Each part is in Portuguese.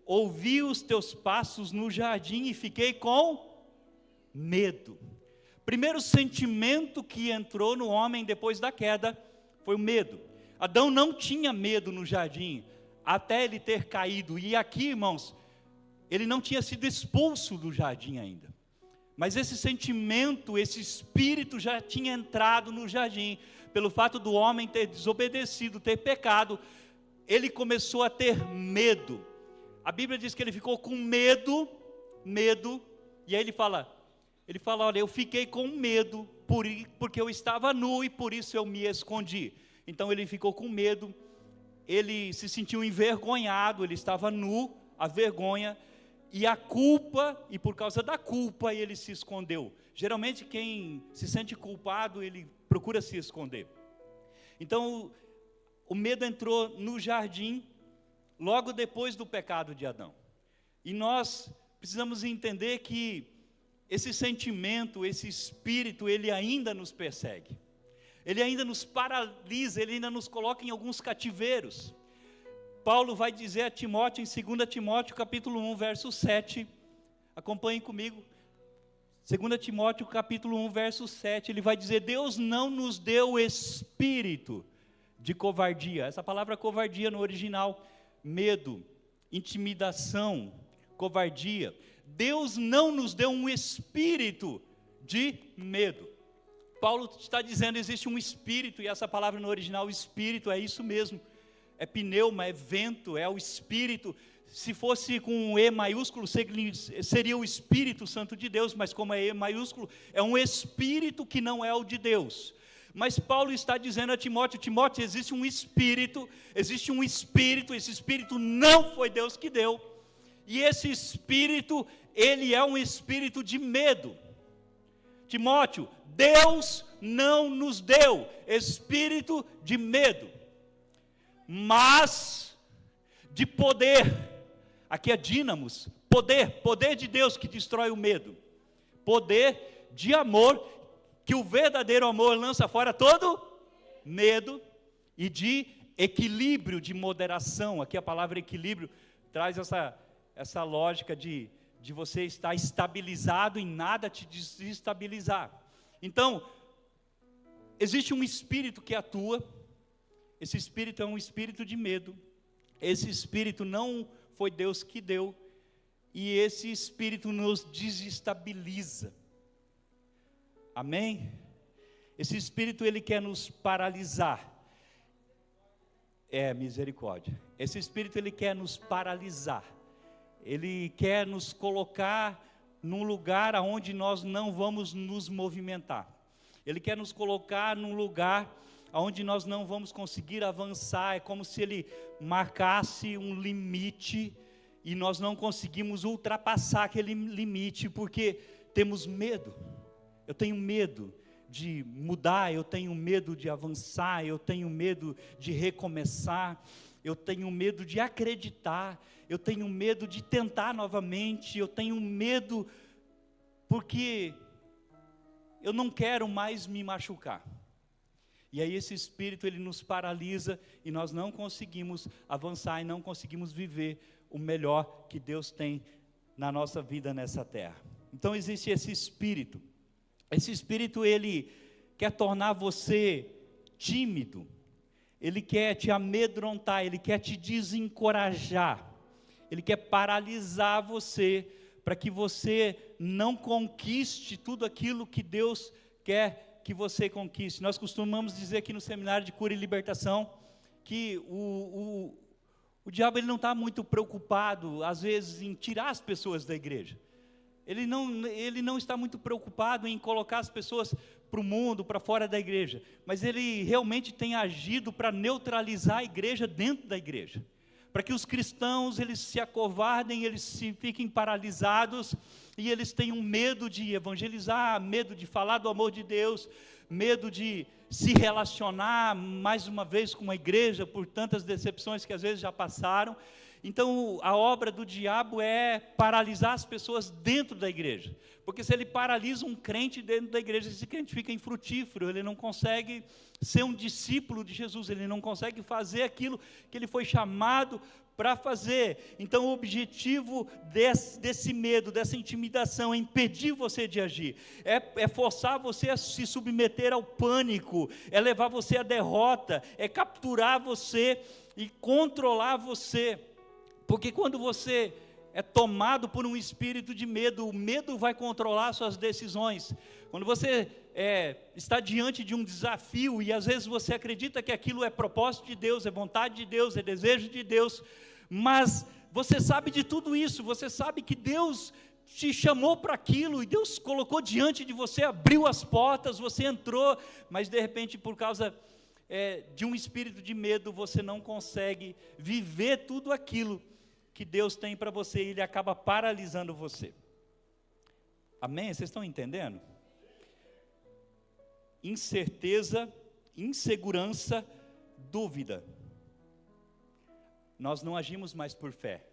ouvi os teus passos no jardim e fiquei com medo. Primeiro sentimento que entrou no homem depois da queda foi o medo. Adão não tinha medo no jardim, até ele ter caído. E aqui, irmãos, ele não tinha sido expulso do jardim ainda. Mas esse sentimento, esse espírito já tinha entrado no jardim. Pelo fato do homem ter desobedecido, ter pecado, ele começou a ter medo. A Bíblia diz que ele ficou com medo, e aí ele fala, olha, eu fiquei com medo, porque eu estava nu e por isso eu me escondi. Então ele ficou com medo, ele se sentiu envergonhado, ele estava nu, a vergonha, e a culpa, e por causa da culpa ele se escondeu. Geralmente quem se sente culpado, ele procura se esconder. Então o medo entrou no jardim, logo depois do pecado de Adão. E nós precisamos entender que esse sentimento, esse espírito, ele ainda nos persegue. Ele ainda nos paralisa, ele ainda nos coloca em alguns cativeiros. Paulo vai dizer a Timóteo, em 2 Timóteo capítulo 1, verso 7, acompanhem comigo, 2 Timóteo capítulo 1, verso 7, ele vai dizer, Deus não nos deu espírito de covardia. Essa palavra covardia no original, medo, intimidação, covardia. Deus não nos deu um espírito de medo. Paulo está dizendo, existe um espírito, e essa palavra no original, espírito, é isso mesmo. É pneuma, é vento, é o espírito. Se fosse com um E maiúsculo, seria o Espírito Santo de Deus, mas como é E maiúsculo, é um espírito que não é o de Deus. Mas Paulo está dizendo a Timóteo, Timóteo, existe um espírito, esse espírito não foi Deus que deu, e esse espírito, ele é um espírito de medo. Timóteo, Deus não nos deu espírito de medo, mas de poder. Aqui é dínamos, poder de Deus que destrói o medo, poder de amor, que o verdadeiro amor lança fora todo medo, e de equilíbrio, de moderação. Aqui a palavra equilíbrio traz essa lógica de você estar estabilizado e nada te desestabilizar. Então, existe um espírito que atua, esse espírito é um espírito de medo, esse espírito não foi Deus que deu, e esse espírito nos desestabiliza. Amém? Esse espírito, ele quer nos paralisar. Misericórdia. Esse espírito, ele quer nos paralisar. Ele quer nos colocar num lugar onde nós não vamos nos movimentar. Ele quer nos colocar num lugar onde nós não vamos conseguir avançar. É como se ele marcasse um limite e nós não conseguimos ultrapassar aquele limite, porque temos medo. Eu tenho medo de mudar, eu tenho medo de avançar, eu tenho medo de recomeçar, eu tenho medo de acreditar, eu tenho medo de tentar novamente, eu tenho medo porque eu não quero mais me machucar. E aí esse espírito, ele nos paralisa e nós não conseguimos avançar e não conseguimos viver o melhor que Deus tem na nossa vida nessa terra. Então existe esse espírito. Esse espírito, ele quer tornar você tímido, ele quer te amedrontar, ele quer te desencorajar, ele quer paralisar você, para que você não conquiste tudo aquilo que Deus quer que você conquiste. Nós costumamos dizer aqui no seminário de cura e libertação, que o diabo, ele não está muito preocupado, às vezes, em tirar as pessoas da igreja. Ele não está muito preocupado em colocar as pessoas para o mundo, para fora da igreja, mas ele realmente tem agido para neutralizar a igreja dentro da igreja, para que os cristãos, eles se acovardem, eles fiquem paralisados, e eles tenham medo de evangelizar, medo de falar do amor de Deus, medo de se relacionar mais uma vez com a igreja, por tantas decepções que às vezes já passaram. Então, a obra do diabo é paralisar as pessoas dentro da igreja. Porque se ele paralisa um crente dentro da igreja, esse crente fica infrutífero, ele não consegue ser um discípulo de Jesus, ele não consegue fazer aquilo que ele foi chamado para fazer. Então, o objetivo desse medo, dessa intimidação, é impedir você de agir, é forçar você a se submeter ao pânico, é levar você à derrota, é capturar você e controlar você. Porque quando você é tomado por um espírito de medo, o medo vai controlar suas decisões. Quando você está diante de um desafio, e às vezes você acredita que aquilo é propósito de Deus, é vontade de Deus, é desejo de Deus, mas você sabe de tudo isso, você sabe que Deus te chamou para aquilo, e Deus colocou diante de você, abriu as portas, você entrou, mas de repente por causa de um espírito de medo, você não consegue viver tudo aquilo que Deus tem para você, e Ele acaba paralisando você. Amém? Vocês estão entendendo? Incerteza, insegurança, dúvida. Nós não agimos mais por fé.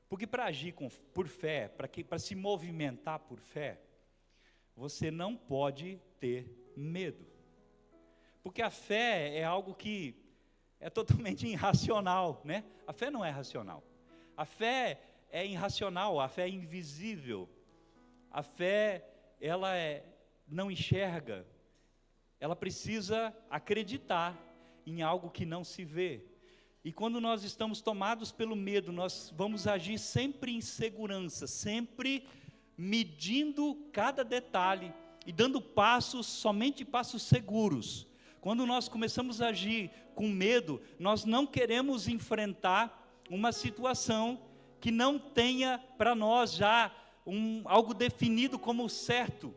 Porque para agir por fé, para se movimentar por fé, você não pode ter medo. Porque a fé é algo que é totalmente irracional, né? A fé não é racional. A fé é irracional, a fé é invisível. A fé, ela não enxerga. Ela precisa acreditar em algo que não se vê. E quando nós estamos tomados pelo medo, nós vamos agir sempre em segurança, sempre medindo cada detalhe e dando passos, somente passos seguros. Quando nós começamos a agir com medo, nós não queremos enfrentar uma situação que não tenha para nós já algo definido como certo.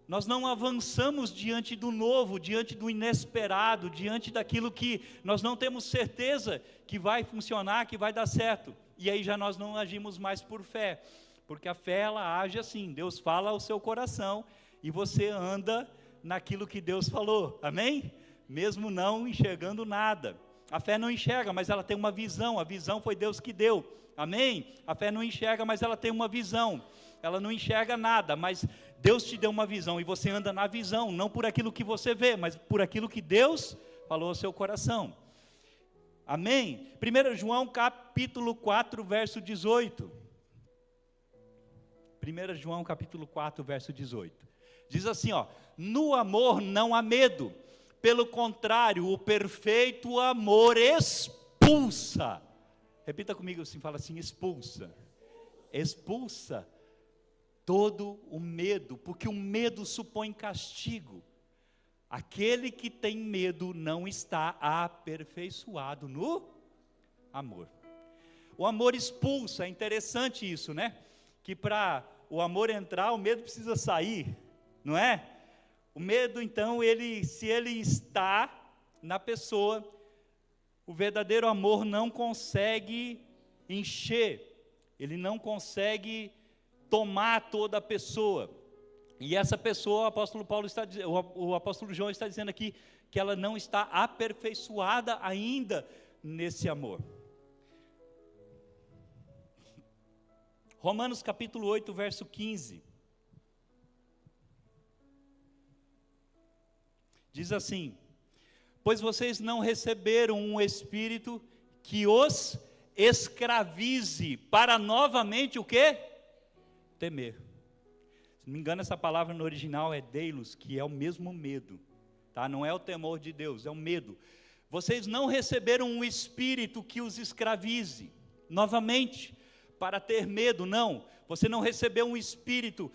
Nós não avançamos diante do novo, diante do inesperado, diante daquilo que nós não temos certeza que vai funcionar, que vai dar certo. E aí já nós não agimos mais por fé, porque a fé ela age assim, Deus fala ao seu coração e você anda naquilo que Deus falou, amém? Mesmo não enxergando nada. A fé não enxerga, mas ela tem uma visão, a visão foi Deus que deu, amém? A fé não enxerga, mas ela tem uma visão, ela não enxerga nada, mas Deus te deu uma visão, e você anda na visão, não por aquilo que você vê, mas por aquilo que Deus falou ao seu coração, amém? 1 João capítulo 4, verso 18, 1 João capítulo 4, verso 18, diz assim, no amor não há medo, pelo contrário, o perfeito amor expulsa, repita comigo assim, fala assim, expulsa todo o medo, porque o medo supõe castigo. Aquele que tem medo não está aperfeiçoado no amor. O amor expulsa, é interessante isso, né? Que para o amor entrar, o medo precisa sair, não é? O medo, então, se ele está na pessoa, o verdadeiro amor não consegue encher, ele não consegue tomar toda a pessoa, e essa pessoa, o apóstolo João está dizendo aqui, que ela não está aperfeiçoada ainda nesse amor. Romanos capítulo 8, verso 15, diz assim, pois vocês não receberam um espírito que os escravize, para novamente o quê? Temer. Se não me engano, essa palavra no original é deilos, que é o mesmo medo, tá? Não é o temor de Deus, é o medo. Vocês não receberam um espírito que os escravize, novamente, para ter medo, não. Você não recebeu um espírito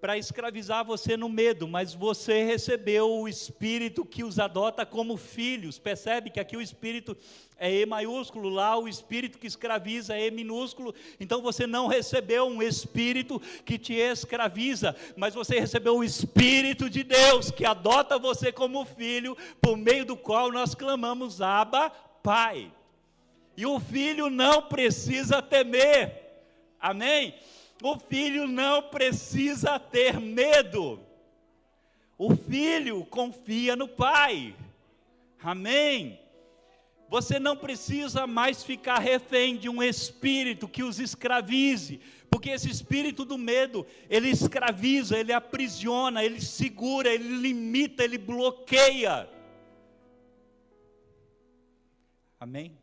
para escravizar você no medo, mas você recebeu o Espírito que os adota como filhos. Percebe que aqui o Espírito é E maiúsculo, lá o Espírito que escraviza é E minúsculo. Então você não recebeu um Espírito que te escraviza, mas você recebeu o Espírito de Deus, que adota você como filho, por meio do qual nós clamamos, Abba, Pai. E o filho não precisa temer, amém? O filho não precisa ter medo, o filho confia no pai, amém? Você não precisa mais ficar refém de um espírito que os escravize, porque esse espírito do medo, ele escraviza, ele aprisiona, ele segura, ele limita, ele bloqueia. Amém?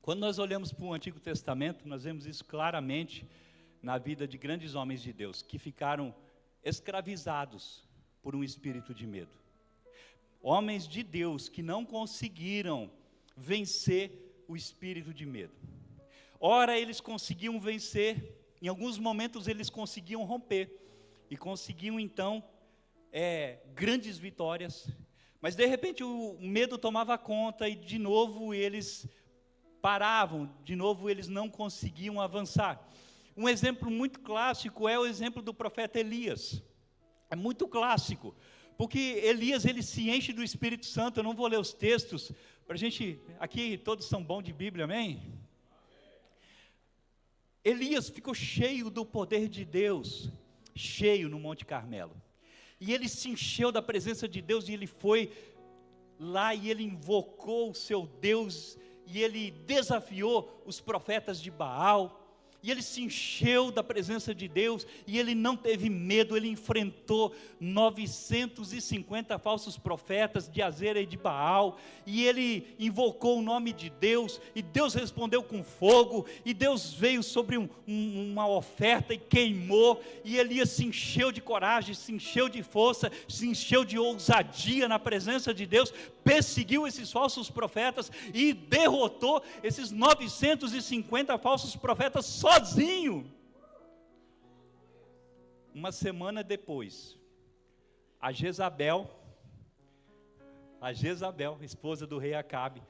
Quando nós olhamos para o Antigo Testamento, nós vemos isso claramente na vida de grandes homens de Deus, que ficaram escravizados por um espírito de medo. Homens de Deus que não conseguiram vencer o espírito de medo. Ora eles conseguiam vencer, em alguns momentos eles conseguiam romper, e conseguiam então grandes vitórias, mas de repente o medo tomava conta e de novo eles paravam, de novo eles não conseguiam avançar. Um exemplo muito clássico é o exemplo do profeta Elias. É muito clássico, porque Elias ele se enche do Espírito Santo. Eu não vou ler os textos, para a gente, aqui todos são bons de Bíblia, amém? Elias ficou cheio do poder de Deus, cheio no Monte Carmelo, e ele se encheu da presença de Deus, e ele foi lá e ele invocou o seu Deus, e ele desafiou os profetas de Baal, e ele se encheu da presença de Deus, e ele não teve medo, ele enfrentou 950 falsos profetas de Azera e de Baal, e ele invocou o nome de Deus, e Deus respondeu com fogo, e Deus veio sobre uma oferta e queimou, e Elias se encheu de coragem, se encheu de força, se encheu de ousadia na presença de Deus, perseguiu esses falsos profetas, e derrotou esses 950 falsos profetas sozinho. Uma semana depois, a Jezabel, esposa do rei Acabe,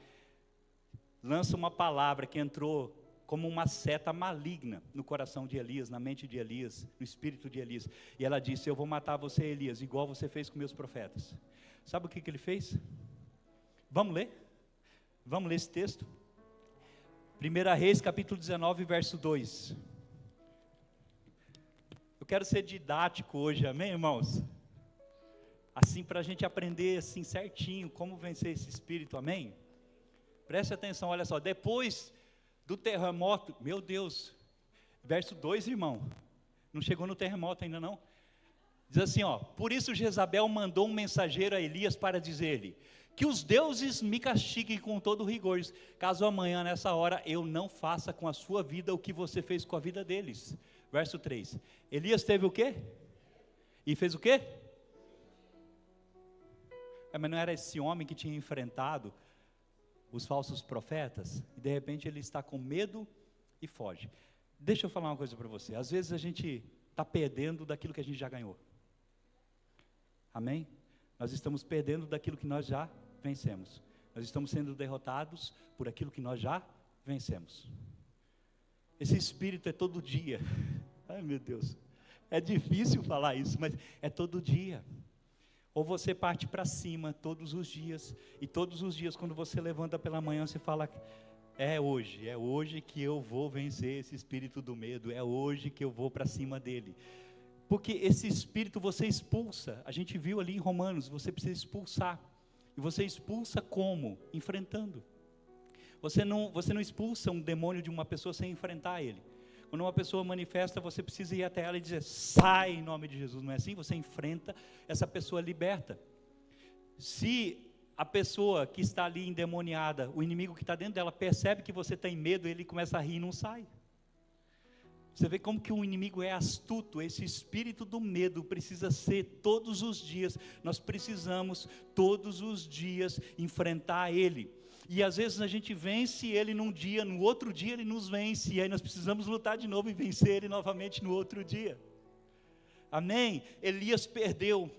lança uma palavra que entrou como uma seta maligna no coração de Elias, na mente de Elias, no espírito de Elias, e ela disse: eu vou matar você, Elias, igual você fez com meus profetas. Sabe o que ele fez? Vamos ler? Vamos ler esse texto? 1 Reis, capítulo 19, verso 2. Eu quero ser didático hoje, amém, irmãos? Assim, para a gente aprender assim certinho como vencer esse espírito, amém? Preste atenção, olha só. Depois do terremoto, meu Deus, verso 2, irmão, não chegou no terremoto ainda não. Diz assim, ó: por isso Jezabel mandou um mensageiro a Elias para dizer-lhe: que os deuses me castiguem com todo rigor, caso amanhã nessa hora eu não faça com a sua vida o que você fez com a vida deles. Verso 3, Elias teve o quê? E fez o quê? Mas não era esse homem que tinha enfrentado os falsos profetas? E de repente ele está com medo e foge. Deixa eu falar uma coisa para você. Às vezes a gente está perdendo daquilo que a gente já ganhou. Amém? Nós estamos perdendo daquilo que nós já vencemos. Nós estamos sendo derrotados por aquilo que nós já vencemos. Esse espírito é todo dia. Ai, meu Deus, é difícil falar isso, mas é todo dia. Ou você parte para cima todos os dias, e todos os dias quando você levanta pela manhã, você fala: é hoje que eu vou vencer esse espírito do medo, é hoje que eu vou para cima dele. Porque esse espírito você expulsa. A gente viu ali em Romanos, você precisa expulsar. E você expulsa como? Enfrentando. Você não expulsa um demônio de uma pessoa sem enfrentar ele. Quando uma pessoa manifesta, você precisa ir até ela e dizer: sai em nome de Jesus. Não é assim? Você enfrenta, essa pessoa liberta. Se a pessoa que está ali endemoniada, o inimigo que está dentro dela, percebe que você tem medo, ele começa a rir e não sai. Você vê como que o inimigo é astuto. Esse espírito do medo precisa ser todos os dias, nós precisamos todos os dias enfrentar ele. E às vezes a gente vence ele num dia, no outro dia ele nos vence, e aí nós precisamos lutar de novo e vencer ele novamente no outro dia. Amém? Elias perdeu.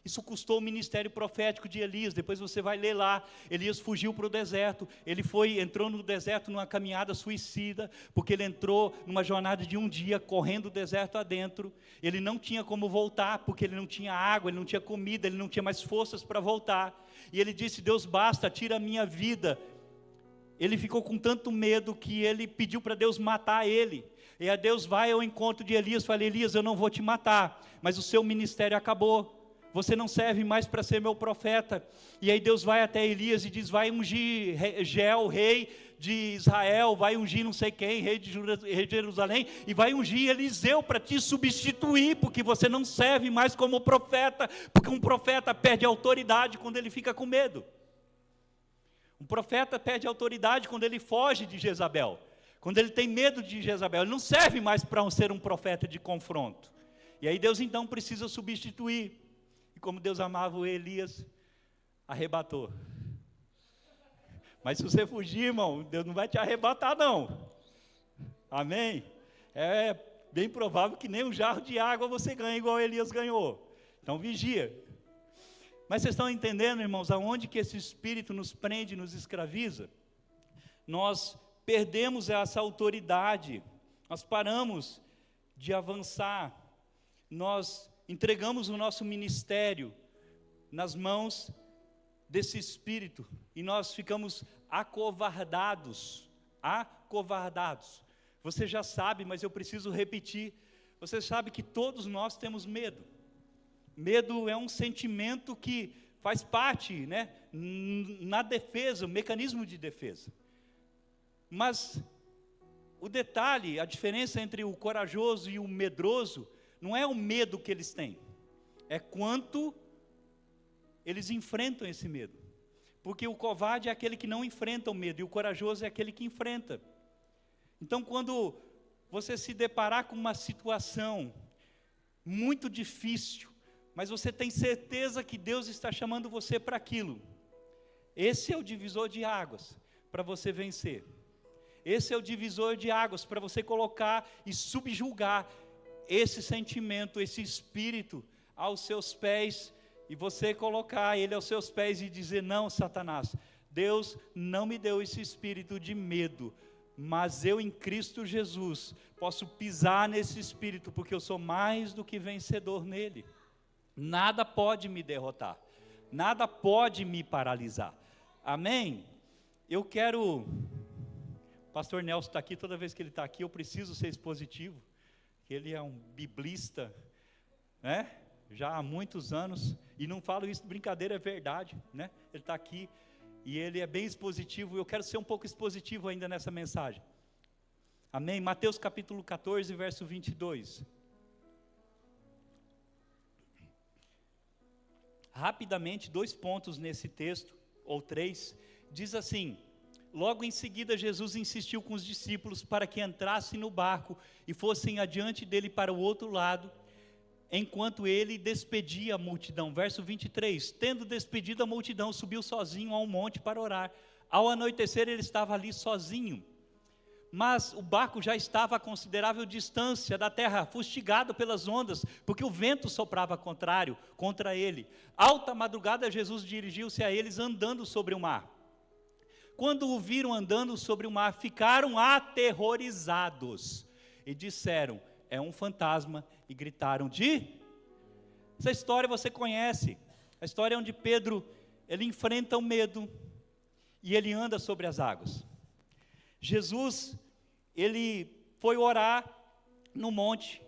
Isso custou o ministério profético de Elias. Depois você vai ler lá. Elias fugiu para o deserto. Ele entrou no deserto numa caminhada suicida, porque ele entrou numa jornada de um dia, correndo o deserto adentro. Ele não tinha como voltar, porque ele não tinha água, ele não tinha comida, ele não tinha mais forças para voltar. E ele disse: Deus, basta, tira a minha vida. Ele ficou com tanto medo que ele pediu para Deus matar ele. E a Deus vai ao encontro de Elias e fala: Elias, eu não vou te matar, mas o seu ministério acabou. você não serve mais para ser meu profeta. E aí Deus vai até Elias e diz, vai ungir Jeel, rei de Israel, vai ungir não sei quem, rei de Jerusalém, e vai ungir Eliseu para te substituir, porque você não serve mais como profeta, porque um profeta perde autoridade quando ele fica com medo. Um profeta perde autoridade quando ele foge de Jezabel, quando ele tem medo de Jezabel, ele não serve mais para ser um profeta de confronto. E aí Deus então precisa substituir. E como Deus amava o Elias, arrebatou. Mas se você fugir, irmão, Deus não vai te arrebatar não. Amém? É bem provável que nem um jarro de água você ganha igual Elias ganhou. Então vigia. Mas vocês estão entendendo, irmãos, aonde que esse espírito nos prende, nos escraviza? Nós perdemos essa autoridade, nós paramos de avançar, nós entregamos o nosso ministério nas mãos desse espírito, e nós ficamos acovardados. Você já sabe, mas eu preciso repetir, você sabe que todos nós temos medo. Medo é um sentimento que faz parte, né, na defesa, o mecanismo de defesa. Mas o detalhe, a diferença entre o corajoso e o medroso, não é o medo que eles têm, é quanto eles enfrentam esse medo. Porque o covarde é aquele que não enfrenta o medo, e o corajoso é aquele que enfrenta. Então, quando você se deparar com uma situação muito difícil, mas você tem certeza que Deus está chamando você para aquilo, esse é o divisor de águas para você vencer. Esse é o divisor de águas para você colocar e subjugar esse sentimento, esse espírito aos seus pés, e você colocar ele aos seus pés e dizer, não, Satanás, Deus não me deu esse espírito de medo, mas eu em Cristo Jesus posso pisar nesse espírito, porque eu sou mais do que vencedor nele. Nada pode me derrotar, nada pode me paralisar. Amém? Eu quero... O pastor Nelson está aqui, toda vez que ele está aqui eu preciso ser expositivo, que ele é um biblista, né? Já há muitos anos, e não falo isso de brincadeira, é verdade, né? Ele está aqui, e ele é bem expositivo, e eu quero ser um pouco expositivo ainda nessa mensagem. Amém? Mateus capítulo 14, verso 22. Rapidamente, 2 pontos nesse texto, ou 3, diz assim: logo em seguida Jesus insistiu com os discípulos para que entrassem no barco e fossem adiante dele para o outro lado, enquanto ele despedia a multidão. Verso 23, tendo despedido a multidão, subiu sozinho a um monte para orar. Ao anoitecer ele estava ali sozinho, mas o barco já estava a considerável distância da terra, fustigado pelas ondas, porque o vento soprava contrário contra ele. Alta madrugada Jesus dirigiu-se a eles andando sobre o mar. Quando o viram andando sobre o mar, ficaram aterrorizados e disseram, é um fantasma, e gritaram Essa história você conhece, a história onde Pedro, ele enfrenta o medo, e ele anda sobre as águas. Jesus, ele foi orar no monte,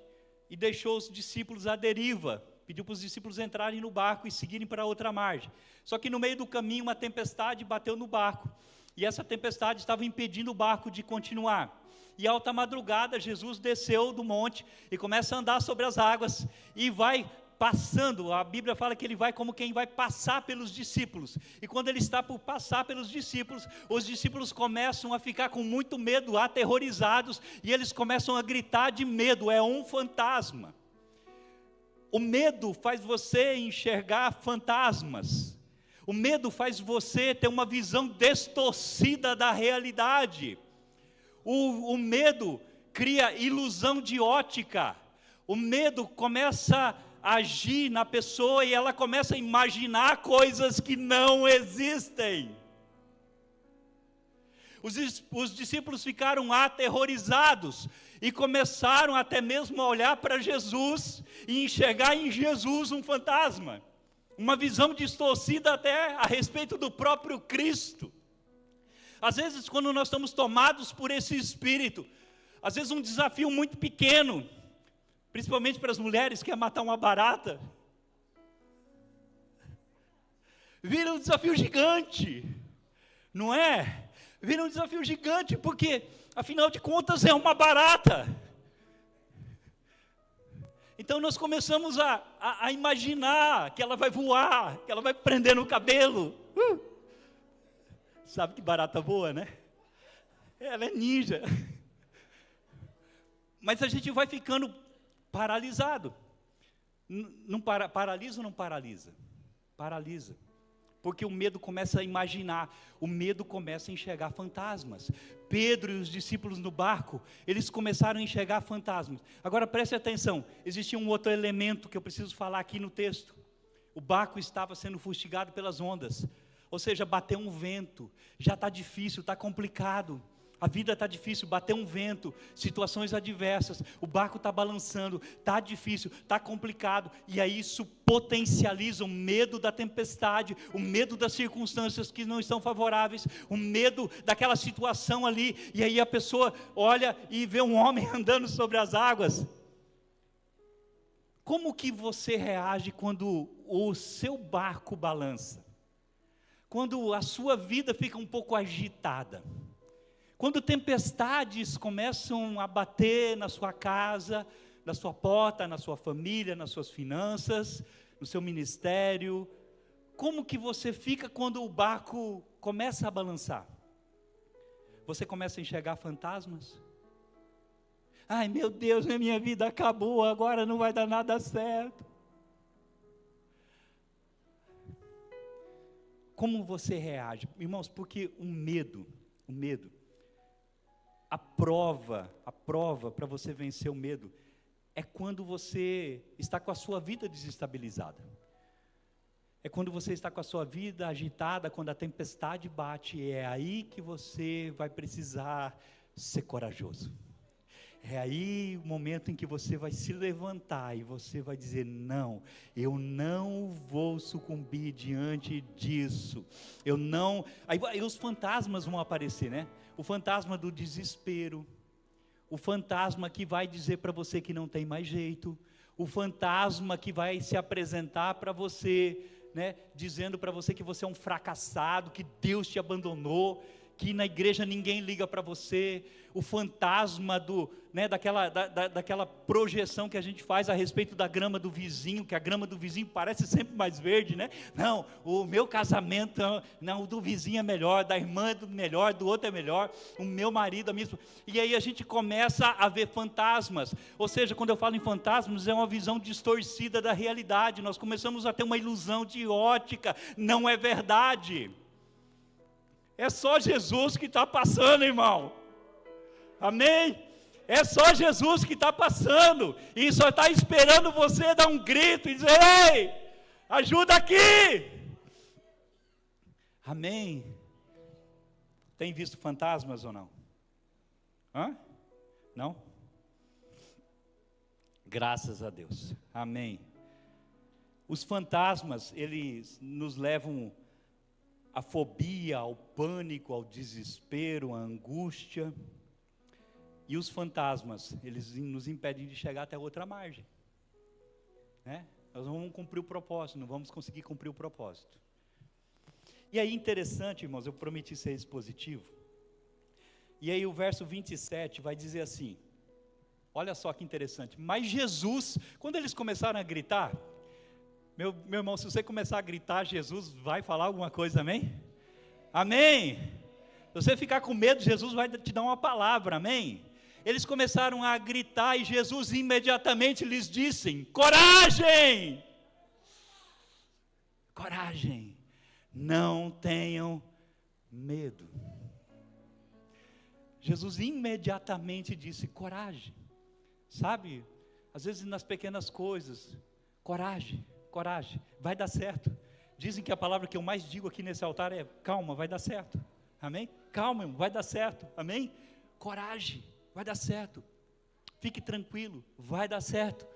e deixou os discípulos à deriva, pediu para os discípulos entrarem no barco e seguirem para outra margem. Só que no meio do caminho uma tempestade bateu no barco, e essa tempestade estava impedindo o barco de continuar. E alta madrugada Jesus desceu do monte e começa a andar sobre as águas, e vai passando, a Bíblia fala que ele vai como quem vai passar pelos discípulos, e quando ele está por passar pelos discípulos, os discípulos começam a ficar com muito medo, aterrorizados, e eles começam a gritar de medo, é um fantasma. O medo faz você enxergar fantasmas, o medo faz você ter uma visão distorcida da realidade, o medo cria ilusão de ótica, o medo começa a agir na pessoa e ela começa a imaginar coisas que não existem. Os discípulos ficaram aterrorizados e começaram até mesmo a olhar para Jesus e enxergar em Jesus um fantasma, uma visão distorcida até a respeito do próprio Cristo. Às vezes, quando nós estamos tomados por esse espírito, às vezes um desafio muito pequeno, principalmente para as mulheres, que é matar uma barata, vira um desafio gigante, não é? Vira um desafio gigante, porque, afinal de contas, é uma barata. Então nós começamos a imaginar que ela vai voar, que ela vai prender no cabelo. Sabe que barata voa, né? Ela é ninja. Mas a gente vai ficando paralisado. Não paralisa ou não paralisa? Paralisa. Porque o medo começa a imaginar, o medo começa a enxergar fantasmas. Pedro e os discípulos no barco, eles começaram a enxergar fantasmas. Agora preste atenção, existia um outro elemento que eu preciso falar aqui no texto. O barco estava sendo fustigado pelas ondas, ou seja, bateu um vento, já está difícil, está complicado. A vida está difícil, bateu um vento, situações adversas, o barco está balançando, está difícil, está complicado, e aí isso potencializa o medo da tempestade, o medo das circunstâncias que não estão favoráveis, o medo daquela situação ali, e aí a pessoa olha e vê um homem andando sobre as águas. Como que você reage quando o seu barco balança? Quando a sua vida fica um pouco agitada? Quando tempestades começam a bater na sua casa, na sua porta, na sua família, nas suas finanças, no seu ministério, como que você fica quando o barco começa a balançar? Você começa a enxergar fantasmas? Ai meu Deus, minha vida acabou, agora não vai dar nada certo. Como você reage? Irmãos, porque o medo, a prova para você vencer o medo, é quando você está com a sua vida desestabilizada. É quando você está com a sua vida agitada, quando a tempestade bate, é aí que você vai precisar ser corajoso. É aí o momento em que você vai se levantar e você vai dizer, não, eu não vou sucumbir diante disso. Aí os fantasmas vão aparecer, né? O fantasma do desespero, o fantasma que vai dizer para você que não tem mais jeito, o fantasma que vai se apresentar para você, né, dizendo para você que você é um fracassado, que Deus te abandonou, que na igreja ninguém liga para você, o fantasma daquela projeção que a gente faz a respeito da grama do vizinho, que a grama do vizinho parece sempre mais verde, né? Não, o meu casamento, não, o do vizinho é melhor, da irmã é melhor, do outro é melhor, o meu marido, a minha esposa. E aí a gente começa a ver fantasmas, ou seja, quando eu falo em fantasmas, é uma visão distorcida da realidade, nós começamos a ter uma ilusão de ótica, não é verdade. É só Jesus que está passando, irmão. Amém? É só Jesus que está passando. E só está esperando você dar um grito e dizer, ei, ajuda aqui. Amém? Tem visto fantasmas ou não? Hã? Não? Graças a Deus. Amém. Os fantasmas, eles nos levam a fobia, ao pânico, ao desespero, à angústia. E os fantasmas, eles nos impedem de chegar até outra margem, né? Nós não vamos cumprir o propósito, não vamos conseguir cumprir o propósito. E aí interessante, irmãos, eu prometi ser expositivo. E aí o verso 27 vai dizer assim, olha só que interessante, mas Jesus, quando eles começaram a gritar, meu irmão, se você começar a gritar, Jesus vai falar alguma coisa, amém? Amém? Se você ficar com medo, Jesus vai te dar uma palavra, amém? Eles começaram a gritar e Jesus imediatamente lhes disse, coragem! Coragem, não tenham medo. Jesus imediatamente disse, coragem, sabe? Às vezes nas pequenas coisas, coragem, vai dar certo. Dizem que a palavra que eu mais digo aqui nesse altar é calma, vai dar certo, amém? Calma, vai dar certo, amém? Coragem, vai dar certo, fique tranquilo, vai dar certo.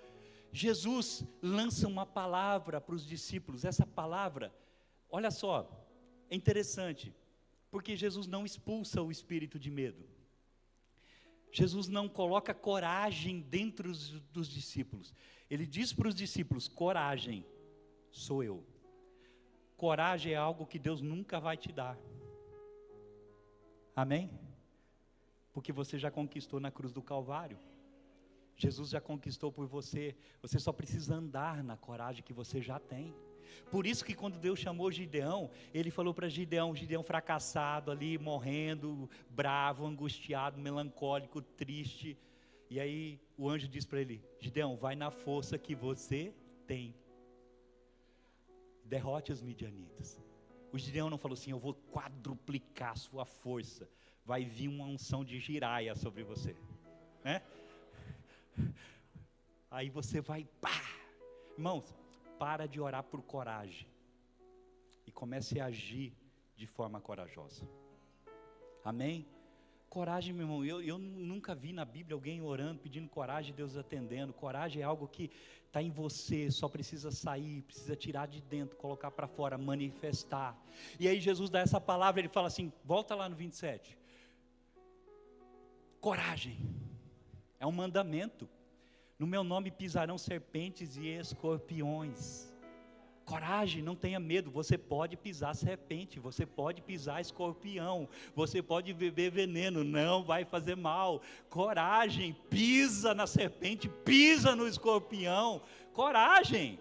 Jesus lança uma palavra para os discípulos, essa palavra, olha só, é interessante, porque Jesus não expulsa o espírito de medo, Jesus não coloca coragem dentro dos discípulos, ele diz para os discípulos, coragem, sou eu. Coragem é algo que Deus nunca vai te dar. Amém? Porque você já conquistou na cruz do Calvário. Jesus já conquistou por você. Você só precisa andar na coragem que você já tem. Por isso que quando Deus chamou Gideão, Ele falou para Gideão fracassado ali, morrendo, bravo, angustiado, melancólico, triste. E aí o anjo diz para ele: Gideão, vai na força que você tem. Derrote os midianitas. O Gideão não falou assim: eu vou quadruplicar a sua força. Vai vir uma unção de giraia sobre você, né? Aí você vai, pá! Irmãos, para de orar por coragem e comece a agir de forma corajosa. Amém? Coragem, meu irmão, eu nunca vi na Bíblia alguém orando, pedindo coragem, Deus atendendo. Coragem é algo que está em você, só precisa sair, precisa tirar de dentro, colocar para fora, manifestar. E aí Jesus dá essa palavra, Ele fala assim, volta lá no 27. Coragem, é um mandamento. No meu nome pisarão serpentes e escorpiões. Coragem, não tenha medo, você pode pisar serpente, você pode pisar escorpião, você pode beber veneno, não vai fazer mal. Coragem, pisa na serpente, pisa no escorpião. Coragem,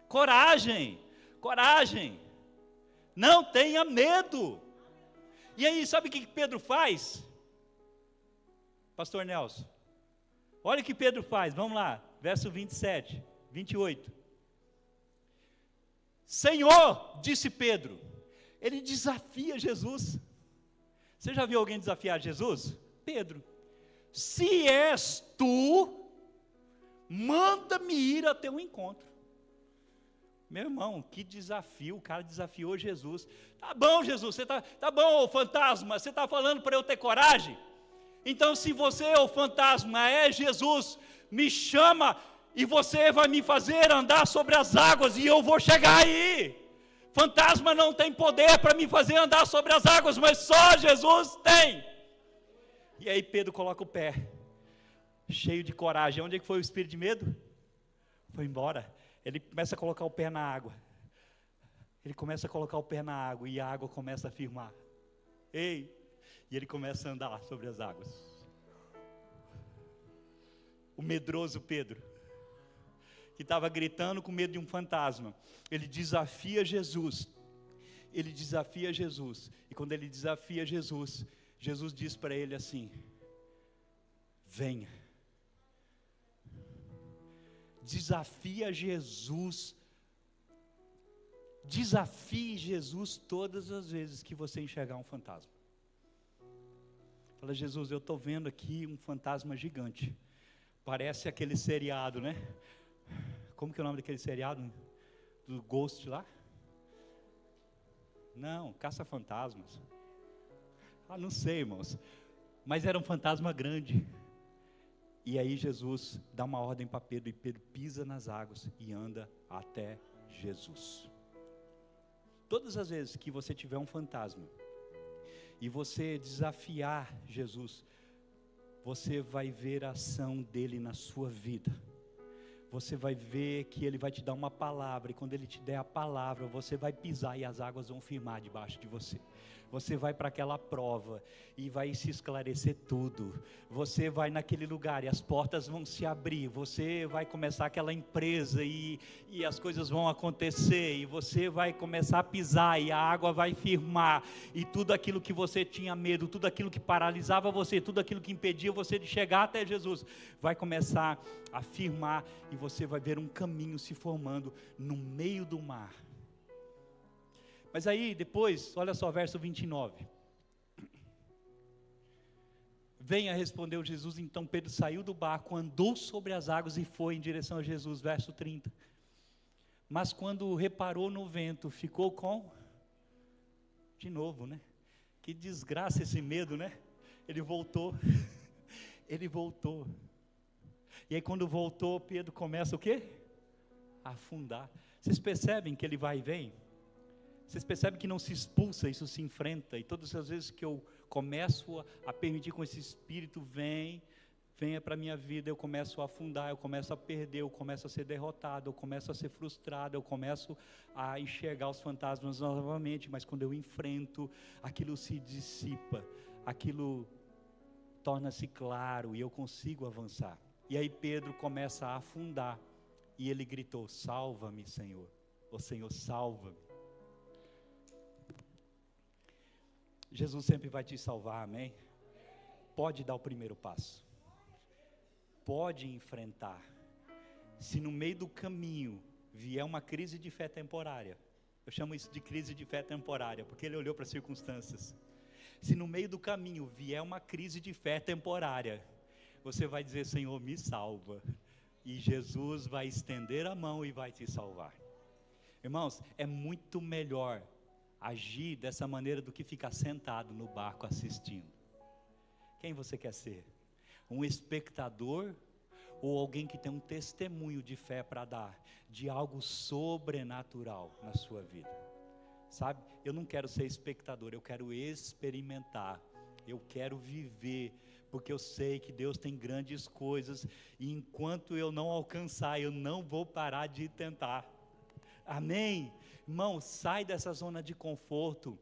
coragem, coragem. Não tenha medo. E aí, sabe o que Pedro faz? Pastor Nelson, olha o que Pedro faz, vamos lá, verso 27, 28. Senhor, disse Pedro, ele desafia Jesus. Você já viu alguém desafiar Jesus? Pedro, se és tu, manda-me ir a teu encontro. Meu irmão, que desafio, o cara desafiou Jesus. Tá bom, Jesus, tá bom, fantasma, você está falando para eu ter coragem? Então, se você, o fantasma, é Jesus, me chama e você vai me fazer andar sobre as águas e eu vou chegar aí. Fantasma não tem poder para me fazer andar sobre as águas, mas só Jesus tem. E aí Pedro coloca o pé, cheio de coragem. Onde é que foi o espírito de medo? Foi embora. Ele começa a colocar o pé na água. Ele começa a colocar o pé na água e a água começa a firmar. Ei! E ele começa a andar sobre as águas. O medroso Pedro, que estava gritando com medo de um fantasma, ele desafia Jesus. Ele desafia Jesus. E quando ele desafia Jesus, Jesus diz para ele assim: venha. Desafia Jesus. Desafie Jesus todas as vezes que você enxergar um fantasma. Fala, Jesus, eu estou vendo aqui um fantasma gigante. Parece aquele seriado, né? Como que é o nome daquele seriado? Do Ghost lá? Não, Caça-Fantasmas. Ah, não sei, irmãos. Mas era um fantasma grande. E aí Jesus dá uma ordem para Pedro, e Pedro pisa nas águas e anda até Jesus. Todas as vezes que você tiver um fantasma, e você desafiar Jesus, você vai ver a ação dele na sua vida. Você vai ver que ele vai te dar uma palavra, e quando ele te der a palavra, você vai pisar e as águas vão firmar debaixo de você. Você vai para aquela prova e vai se esclarecer tudo. Você vai naquele lugar e as portas vão se abrir. Você vai começar aquela empresa e as coisas vão acontecer. E você vai começar a pisar e a água vai firmar. E tudo aquilo que você tinha medo, tudo aquilo que paralisava você, tudo aquilo que impedia você de chegar até Jesus, vai começar a firmar. E você vai ver um caminho se formando no meio do mar. Mas aí depois, olha só, verso 29. Venha, respondeu Jesus. Então Pedro saiu do barco, andou sobre as águas e foi em direção a Jesus. Verso 30. Mas quando reparou no vento, ficou com... De novo, né? Que desgraça esse medo, né? Ele voltou. Ele voltou. E aí quando voltou, Pedro começa o quê? A afundar. Vocês percebem que ele vai e vem? Vocês percebem que não se expulsa, isso se enfrenta. E todas as vezes que eu começo a permitir com esse espírito, vem, venha para a minha vida, eu começo a afundar, eu começo a perder, eu começo a ser derrotado, eu começo a ser frustrado, eu começo a enxergar os fantasmas novamente, mas quando eu enfrento, aquilo se dissipa, aquilo torna-se claro e eu consigo avançar. E aí Pedro começa a afundar, e ele gritou: salva-me, Senhor, ô Senhor, salva-me. Jesus sempre vai te salvar, amém? Pode dar o primeiro passo. Pode enfrentar. Se no meio do caminho vier uma crise de fé temporária, eu chamo isso de crise de fé temporária, porque ele olhou para as circunstâncias. Se no meio do caminho vier uma crise de fé temporária, você vai dizer: Senhor, me salva. E Jesus vai estender a mão e vai te salvar. Irmãos, é muito melhor agir dessa maneira do que ficar sentado no barco assistindo. Quem você quer ser? Um espectador ou alguém que tem um testemunho de fé para dar, de algo sobrenatural na sua vida? Sabe, eu não quero ser espectador, eu quero experimentar, eu quero viver, porque eu sei que Deus tem grandes coisas, e enquanto eu não alcançar, eu não vou parar de tentar. Amém? Irmão, sai dessa zona de conforto,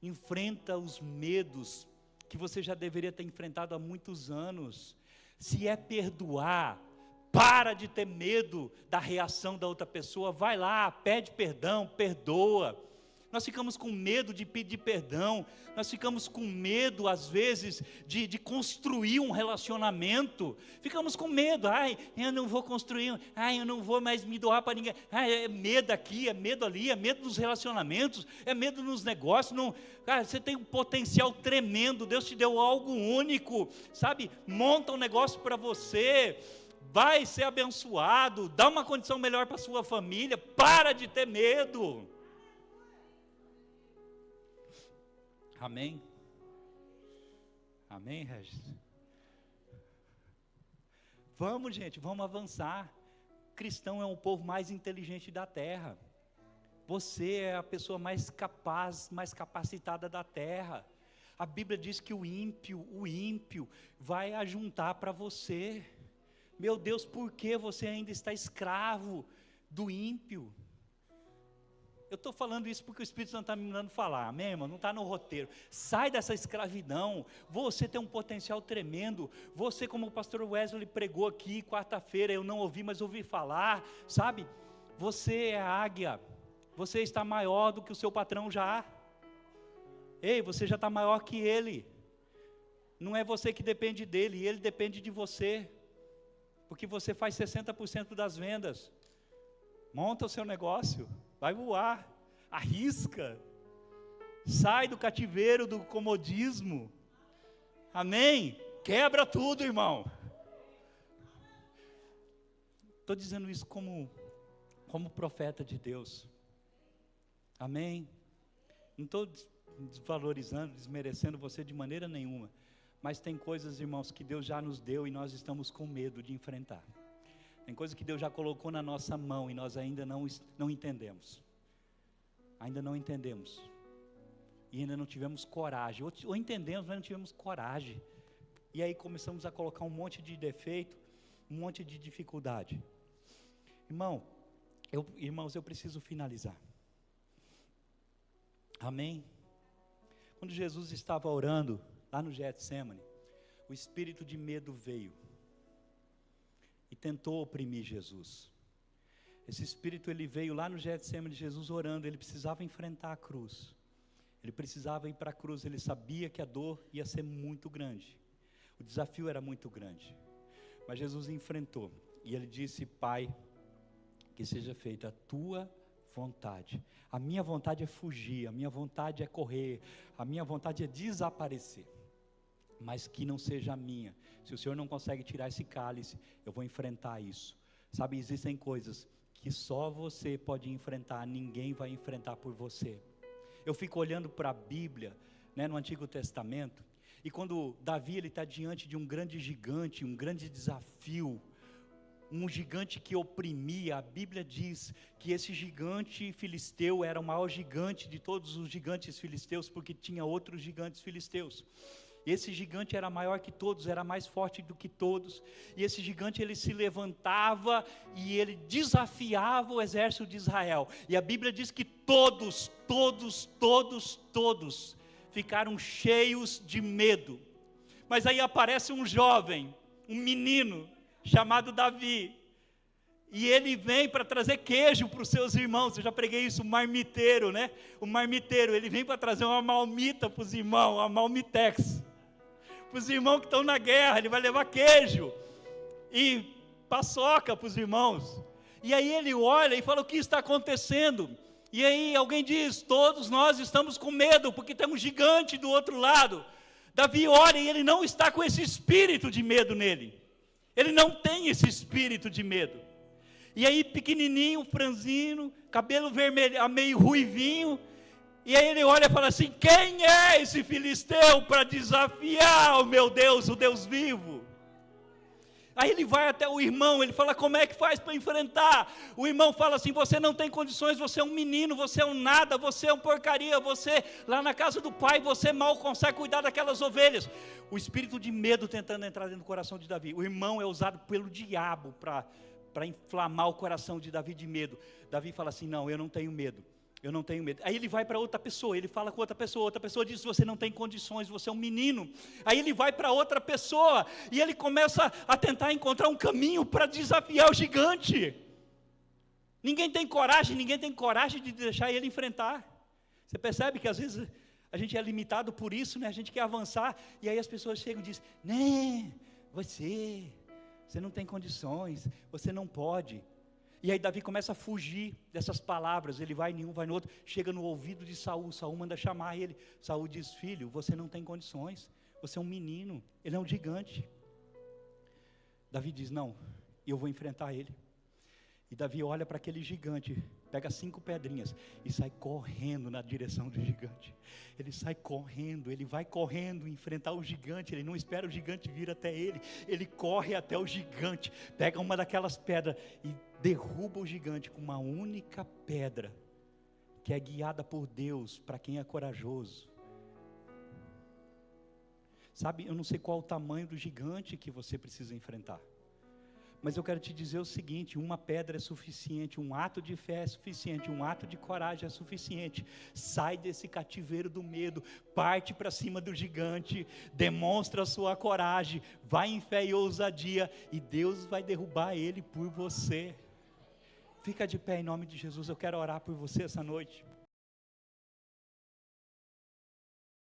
enfrenta os medos, que você já deveria ter enfrentado há muitos anos. Se é perdoar, para de ter medo da reação da outra pessoa, vai lá, pede perdão, perdoa. Nós ficamos com medo de pedir perdão, nós ficamos com medo às vezes de construir um relacionamento, ficamos com medo: ai, eu não vou construir, ai, eu não vou mais me doar para ninguém, ai, é medo aqui, é medo ali, é medo dos relacionamentos, é medo nos negócios, não, cara, você tem um potencial tremendo, Deus te deu algo único, sabe, monta um negócio para você, vai ser abençoado, dá uma condição melhor para a sua família, para de ter medo. Amém? Amém, Regis? Vamos, gente, vamos avançar. Cristão é o povo mais inteligente da terra. Você é a pessoa mais capaz, mais capacitada da terra. A Bíblia diz que o ímpio vai ajuntar para você. Meu Deus, por que você ainda está escravo do ímpio? Eu estou falando isso porque o Espírito Santo está me mandando falar, amém, irmão? Não está no roteiro. Sai dessa escravidão, você tem um potencial tremendo, você, como o pastor Wesley pregou aqui quarta-feira, eu não ouvi, mas ouvi falar, sabe? Você é a águia, você está maior do que o seu patrão já. Ei, você já está maior que ele, não é você que depende dele, ele depende de você, porque você faz 60% das vendas. Monta o seu negócio, vai voar, arrisca, sai do cativeiro do comodismo, amém? Quebra tudo, irmão. Estou dizendo isso como profeta de Deus, amém? Não estou desvalorizando, desmerecendo você de maneira nenhuma, mas tem coisas, irmãos, que Deus já nos deu e nós estamos com medo de enfrentar. Tem coisa que Deus já colocou na nossa mão e nós ainda não entendemos. Ainda não entendemos. E ainda não tivemos coragem. Ou entendemos, mas não tivemos coragem. E aí começamos a colocar um monte de defeito, um monte de dificuldade. Irmãos, eu preciso finalizar. Amém? Quando Jesus estava orando, lá no Getsemane, o espírito de medo veio e tentou oprimir Jesus. Esse espírito, ele veio lá no Getsemane, Jesus orando, ele precisava enfrentar a cruz, ele precisava ir para a cruz, ele sabia que a dor ia ser muito grande, o desafio era muito grande, mas Jesus enfrentou, e ele disse: Pai, que seja feita a tua vontade. A minha vontade é fugir, a minha vontade é correr, a minha vontade é desaparecer, mas que não seja a minha. Se o Senhor não consegue tirar esse cálice, eu vou enfrentar isso. Sabe, existem coisas que só você pode enfrentar, ninguém vai enfrentar por você. Eu fico olhando para a Bíblia, né, no Antigo Testamento, e quando Davi está diante de um grande gigante, um grande desafio, um gigante que oprimia, a Bíblia diz que esse gigante filisteu era o maior gigante de todos os gigantes filisteus, porque tinha outros gigantes filisteus. Esse gigante era maior que todos, era mais forte do que todos, e esse gigante ele se levantava e ele desafiava o exército de Israel, e a Bíblia diz que todos ficaram cheios de medo. Mas aí aparece um jovem, um menino, chamado Davi, e ele vem para trazer queijo para os seus irmãos. Eu já preguei isso, o marmiteiro, né? O marmiteiro, ele vem para trazer uma marmita para os irmãos, uma marmitex, para os irmãos que estão na guerra. Ele vai levar queijo e paçoca para os irmãos. E aí ele olha e fala: o que está acontecendo? E aí alguém diz: todos nós estamos com medo, porque tem um gigante do outro lado. Davi olha e ele não está com esse espírito de medo nele. Ele não tem esse espírito de medo. E aí pequenininho, franzino, cabelo vermelho, meio ruivinho, e aí ele olha e fala assim: quem é esse filisteu para desafiar o meu Deus, o Deus vivo? Aí ele vai até o irmão, ele fala: como é que faz para enfrentar? O irmão fala assim: você não tem condições, você é um menino, você é um nada, você é um porcaria, você lá na casa do pai, você mal consegue cuidar daquelas ovelhas. O espírito de medo tentando entrar dentro do coração de Davi. O irmão é usado pelo diabo para inflamar o coração de Davi de medo. Davi fala assim: não, eu não tenho medo. Eu não tenho medo. Aí ele vai para outra pessoa, ele fala com outra pessoa diz: você não tem condições, você é um menino. Aí ele vai para outra pessoa, e ele começa a tentar encontrar um caminho para desafiar o gigante. Ninguém tem coragem de deixar ele enfrentar. Você percebe que às vezes a gente é limitado por isso, né? A gente quer avançar, e aí as pessoas chegam e dizem: né, você não tem condições, você não pode. E aí Davi começa a fugir dessas palavras. Ele vai em um, vai no outro, chega no ouvido de Saul. Saul manda chamar ele. Saul diz: filho, você não tem condições, você é um menino, ele é um gigante. Davi diz: não, eu vou enfrentar ele. E Davi olha para aquele gigante, pega 5 pedrinhas e sai correndo na direção do gigante. Ele sai correndo, ele vai correndo enfrentar o gigante. Ele não espera o gigante vir até ele, ele corre até o gigante, pega uma daquelas pedras e derruba o gigante com uma única pedra, que é guiada por Deus para quem é corajoso. Sabe, eu não sei qual o tamanho do gigante que você precisa enfrentar, mas eu quero te dizer o seguinte: uma pedra é suficiente, um ato de fé é suficiente, um ato de coragem é suficiente. Sai desse cativeiro do medo, parte para cima do gigante, demonstra a sua coragem, vai em fé e ousadia, e Deus vai derrubar ele por você. Fica de pé em nome de Jesus, eu quero orar por você essa noite.